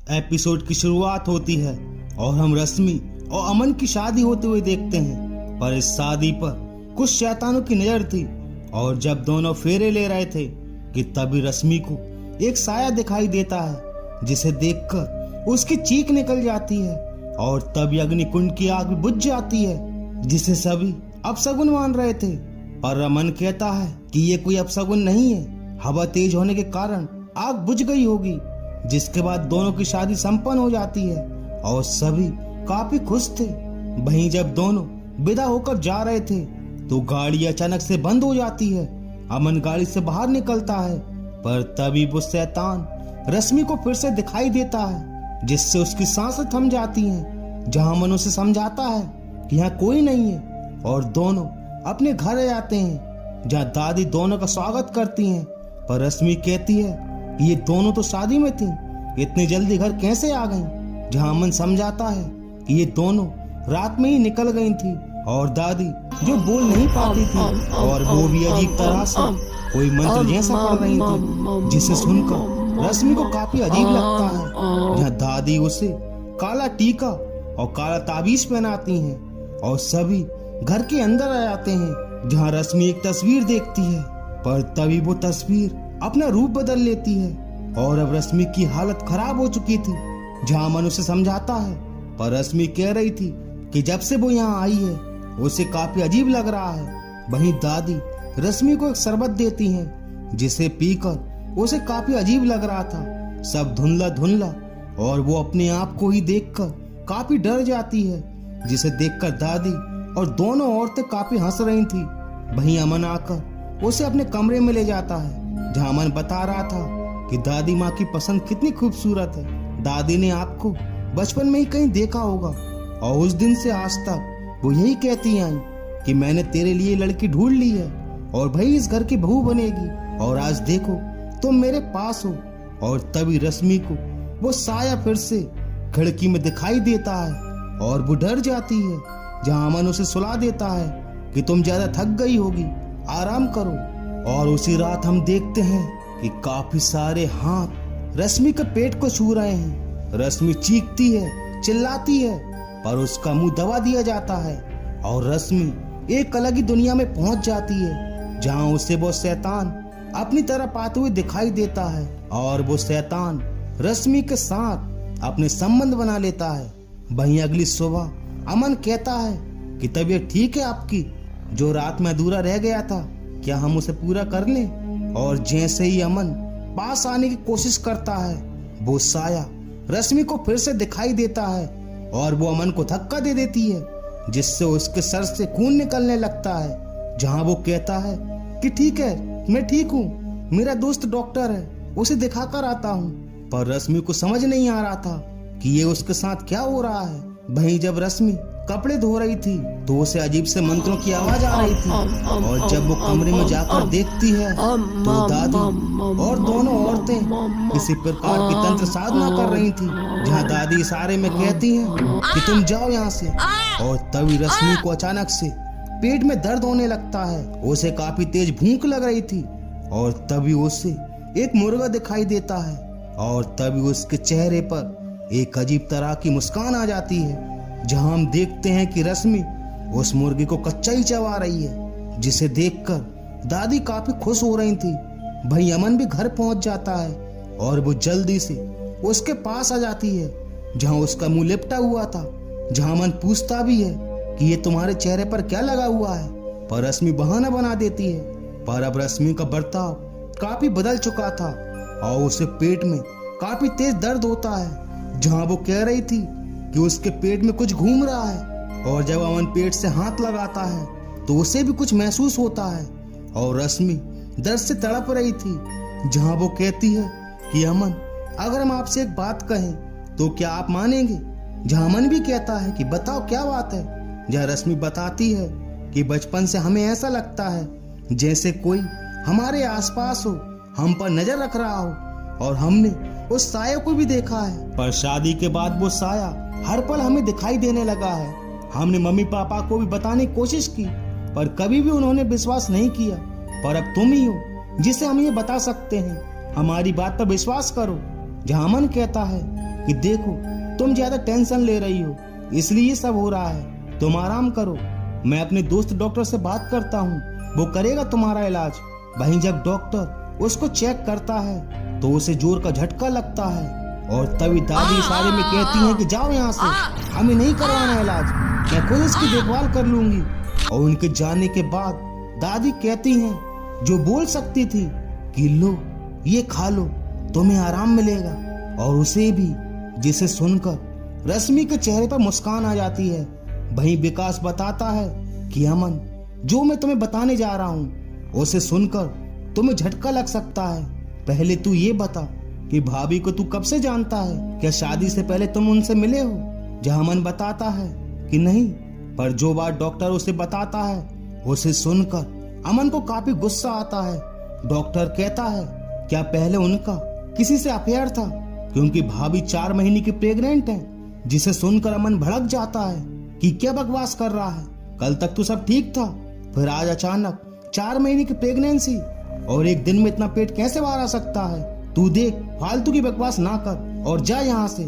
Episode की शुरुआत होती है और हम रश्मि और अमन की शादी होते हुए देखते हैं। पर इस शादी पर कुछ शैतानों की नजर थी और जब दोनों फेरे ले रहे थे कि तभी रश्मि को एक साया दिखाई देता है जिसे देखकर उसकी चीख निकल जाती है और तभी अग्निकुंड की आग भी बुझ जाती है जिसे सभी अपशगुन मान रहे थे। पर अमन कहता है कि ये कोई अपशगुन नहीं है, हवा तेज होने के कारण आग बुझ गई होगी। जिसके बाद दोनों की शादी संपन्न हो जाती है और सभी काफी खुश थे। वहीं जब दोनों विदा होकर जा रहे थे तो गाड़ी अचानक से बंद हो जाती है। अमन गाड़ी से बाहर निकलता है पर तभी वो शैतान रश्मि को फिर से दिखाई देता है जिससे उसकी सांसें थम जाती हैं। जहां अमन उसे समझाता है कि यहाँ कोई नहीं है और दोनों अपने घर आ जाते हैं जहाँ दादी दोनों का स्वागत करती हैं। पर रश्मि कहती है कि ये दोनों तो शादी में थी, इतनी जल्दी घर कैसे आ गईं? जहाँ अमन समझाता है कि ये दोनों रात में ही निकल गई थी और दादी जो बोल नहीं पाती थी और वो भी अजीब तरह से कोई मंत्र जैसा पढ़ रही थी जिसे सुनकर रश्मि को काफी अजीब लगता है। जहाँ दादी उसे काला टीका और काला ताबीज पहनाती हैं और सभी घर के अंदर आ जाते हैं जहाँ रश्मि एक तस्वीर देखती है। पर तभी वो तस्वीर अपना रूप बदल लेती है और अब रश्मि की हालत खराब हो चुकी थी। जहाँ अमन उसे समझाता है पर रश्मि कह रही थी कि जब से वो यहाँ आई है उसे काफी अजीब लग रहा है। वहीं दादी रश्मि को एक शरबत देती हैं जिसे पीकर उसे काफी अजीब लग रहा था। सब धुंधला धुंधला और वो अपने आप को ही देखकर काफी डर जाती है जिसे देखकर दादी और दोनों औरतें काफी हंस रही थी। वहीं अमन आकर उसे अपने कमरे में ले जाता है जहाँ अमन बता रहा था कि दादी माँ की पसंद कितनी खूबसूरत है। दादी ने आपको बचपन में ही कहीं देखा होगा और उस दिन से आज तक वो यही कहती आई कि मैंने तेरे लिए लड़की ढूंढ ली है और भाई इस घर की बहू बनेगी और आज देखो तुम मेरे पास हो। और तभी रश्मि को वो साया फिर से खिड़की में दिखाई देता है और वो डर जाती है। जहाँ अमन उसे सुला देता है कि तुम ज्यादा थक गई होगी, आराम करो। और उसी रात हम देखते हैं कि काफी सारे हाथ रश्मि के पेट को छू रहे हैं। रश्मि चीखती है, चिल्लाती है पर उसका मुंह दबा दिया जाता है और रश्मि एक अलग ही दुनिया में पहुंच जाती है जहां उसे वो शैतान अपनी तरफ आते हुए दिखाई देता है और वो शैतान रश्मि के साथ अपने संबंध बना लेता है। वहीं अगली सुबह अमन कहता है कि तबीयत ठीक है आपकी, जो रात में अधूरा रह गया था क्या हम उसे पूरा कर लें? और जैसे ही अमन पास आने की कोशिश करता है वो साया रश्मि को फिर से दिखाई देता है और वो अमन को धक्का दे देती है जिससे उसके सर से खून निकलने लगता है। जहां वो कहता है कि ठीक है मैं ठीक हूँ, मेरा दोस्त डॉक्टर है, उसे दिखा कर आता हूँ। पर रश्मि को समझ नहीं आ रहा था कि ये उसके साथ क्या हो रहा है। वहीं जब रश्मि कपड़े धो रही थी तो उसे अजीब से मंत्रों की आवाज आ रही थी और जब वो कमरे में जाकर देखती है तो दादी और दोनों औरतें किसी प्रकार की तंत्र साधना कर रही थी। जहाँ दादी इशारे में कहती हैं कि तुम जाओ यहाँ से। और तभी रश्मि को अचानक से पेट में दर्द होने लगता है, उसे काफी तेज भूख लग रही थी और तभी उसे एक मुर्गा दिखाई देता है और तभी उसके चेहरे पर एक अजीब तरह की मुस्कान आ जाती है। जहां हम देखते हैं कि रश्मि उस मुर्गे को कच्चा ही चबा रही है जिसे देखकर दादी काफी खुश हो रही थी। भाई अमन भी घर पहुंच जाता है और वो जल्दी से उसके पास आ जाती है जहां उसका मुंह लिपटा हुआ था। जहां अमन पूछता भी है कि ये तुम्हारे चेहरे पर क्या लगा हुआ है, पर रश्मि बहाना बना देती है। पर अब रश्मि का बर्ताव काफी बदल चुका था और उसे पेट में काफी तेज दर्द होता है। जहां वो कह रही थी कि उसके पेट में कुछ घूम रहा है और जब अमन पेट से हाथ लगाता है तो उसे भी कुछ महसूस होता है और रश्मि दर्द से तड़प रही थी। जहां वो कहती है कि अमन अगर हम आपसे एक बात कहें तो क्या आप मानेंगे? जहां अमन भी कहता है कि बताओ क्या बात है। जहाँ रश्मि बताती है कि बचपन से हमें ऐसा लगता है जैसे कोई हमारे आसपास हो, हम पर नजर रख रहा हो और हमने उस साया को भी देखा है। पर शादी के बाद वो साया हर पल हमें दिखाई देने लगा है। हमने मम्मी पापा को भी बताने की कोशिश की पर कभी भी उन्होंने विश्वास नहीं किया। पर अब तुम ही हो जिसे हम ये बता सकते हैं, हमारी बात पर विश्वास करो। जहाँ अमन कहता है कि देखो तुम ज्यादा टेंशन ले रही हो, इसलिए ये सब हो रहा है, तुम आराम करो, मैं अपने दोस्त डॉक्टर से बात करता हूँ, वो करेगा तुम्हारा इलाज। वहीं जब डॉक्टर उसको चेक करता है तो उसे जोर का झटका लगता है और तभी दादी इशारे में कहती है कि जाओ यहाँ से, हमें नहीं करवाना इलाज, मैं खुद इसकी देखभाल कर लूंगी। और उनके जाने के बाद दादी कहती हैं जो बोल सकती थी कि लो ये खा लो, तुम्हें आराम मिलेगा। और उसे भी, जिसे सुनकर रश्मि के चेहरे पर मुस्कान आ जाती है। वहीं विकास बताता है कि अमन, जो मैं तुम्हें बताने जा रहा हूँ उसे सुनकर तुम्हें झटका लग सकता है। पहले तू ये बता कि भाभी को तू कब से जानता है? क्या शादी से पहले तुम उनसे मिले हो? जहाँ अमन बताता है कि नहीं, पर जो बात डॉक्टर उसे बताता है उसे सुनकर अमन को काफी गुस्सा आता है। डॉक्टर कहता है क्या पहले उनका किसी से अफेयर था? क्योंकि भाभी 4 महीने की प्रेग्नेंट है। जिसे सुनकर अमन भड़क जाता है कि क्या बकवास कर रहा है, कल तक तो सब ठीक था, फिर आज अचानक 4 महीने की प्रेगनेंसी और एक दिन में इतना पेट कैसे बाहर आ सकता है? तू देख, फालतू की बकवास ना कर और जा यहाँ से।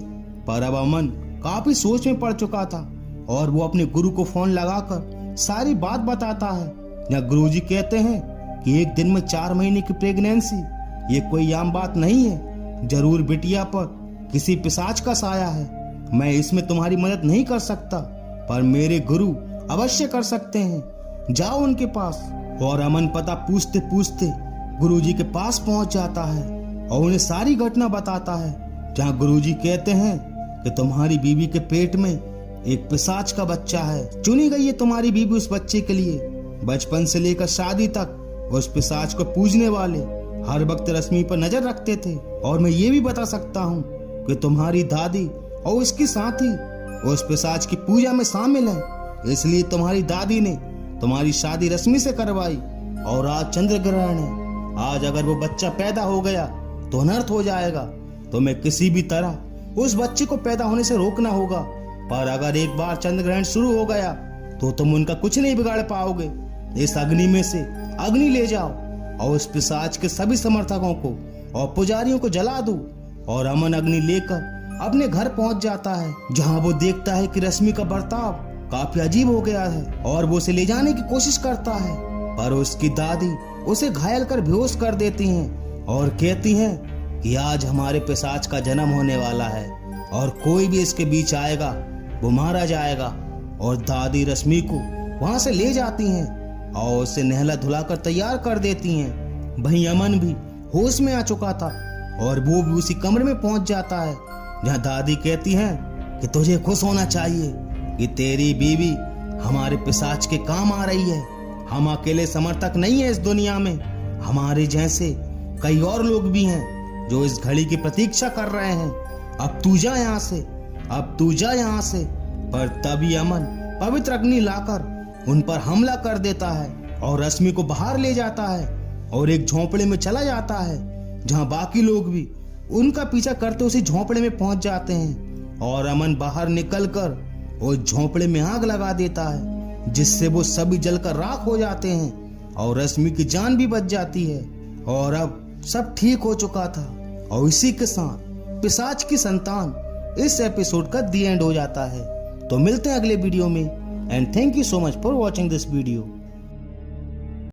पर अब अमन काफी सोच में पड़ चुका था और वो अपने गुरु को फोन लगाकर सारी बात बताता है। जहाँ गुरुजी कहते हैं कि एक दिन में 4 महीने की प्रेगनेंसी ये कोई आम बात नहीं है, जरूर बिटिया पर किसी पिशाच का साया है। मैं इसमें तुम्हारी मदद नहीं कर सकता, पर मेरे गुरु अवश्य कर सकते हैं, जाओ उनके पास। और अमन पता पूछते पूछते गुरुजी के पास पहुंच जाता है और उन्हें सारी घटना बताता है। जहाँ गुरुजी कहते हैं कि तुम्हारी बीवी के पेट में एक पिशाच का बच्चा है, चुनी गई है तुम्हारी बीवी उस बच्चे के लिए। बचपन से लेकर शादी तक उस पिशाच को पूजने वाले हर वक्त रश्मि पर नजर रखते थे। और मैं ये भी बता सकता हूँ कि तुम्हारी दादी और उसकी साथी उस पिशाच की पूजा में शामिल है, इसलिए तुम्हारी दादी ने तुम्हारी शादी रश्मि से करवाई। और आज चंद्र ग्रहण है, आज अगर वो बच्चा पैदा हो गया तो अनर्थ हो जाएगा। तुम्हें किसी भी तरह उस बच्चे को पैदा होने से रोकना होगा, पर अगर एक बार चंद्र ग्रहण शुरू हो गया तो तुम उनका कुछ नहीं बिगाड़ पाओगे। इस अग्नि में से अग्नि ले जाओ और उस पिशाच के सभी समर्थकों को और पुजारियों को जला दो। और अमन अग्नि लेकर अपने घर पहुंच जाता है, जहां वो देखता है कि रश्मि का बर्ताव काफी अजीब हो गया है और वो उसे ले जाने की कोशिश करता है, पर उसकी दादी उसे घायल कर बेहोश कर देती हैं और कहती हैं कि आज हमारे पिशाच का जन्म होने वाला है और कोई भी इसके बीच आएगा वो मारा जाएगा। और दादी रश्मि को वहां से ले जाती हैं और उसे नहला धुलाकर तैयार कर देती हैं। वहीं अमन भी होश में आ चुका था और वो भी उसी कमरे में पहुंच जाता है जहां दादी कहती हैं कि तुझे खुश होना चाहिए कि तेरी बीवी हमारे पिशाच के काम आ रही है। हम अकेले समर्थक नहीं है इस दुनिया में, हमारे जैसे कई और लोग भी हैं जो इस घड़ी की प्रतीक्षा कर रहे हैं। अब तू जा यहाँ से, अब तू जा यहाँ से। पर तभी अमन पवित्र अग्नि लाकर उन पर हमला कर देता है और रश्मि को बाहर ले जाता है और एक झोंपड़े में चला जाता है, जहाँ बाकी लोग भी उनका पीछा करते उसी झोंपड़े में पहुंच जाते हैं। और अमन बाहर निकलकर उस झोंपड़े में आग लगा देता है, जिससे वो सभी जलकर राख हो जाते हैं और रश्मि की जान भी बच जाती है। और अब सब ठीक हो चुका था और इसी के साथ पिशाच की संतान इस एपिसोड का दी एंड हो जाता है। तो मिलते हैं अगले वीडियो में and thank you so much for watching this video.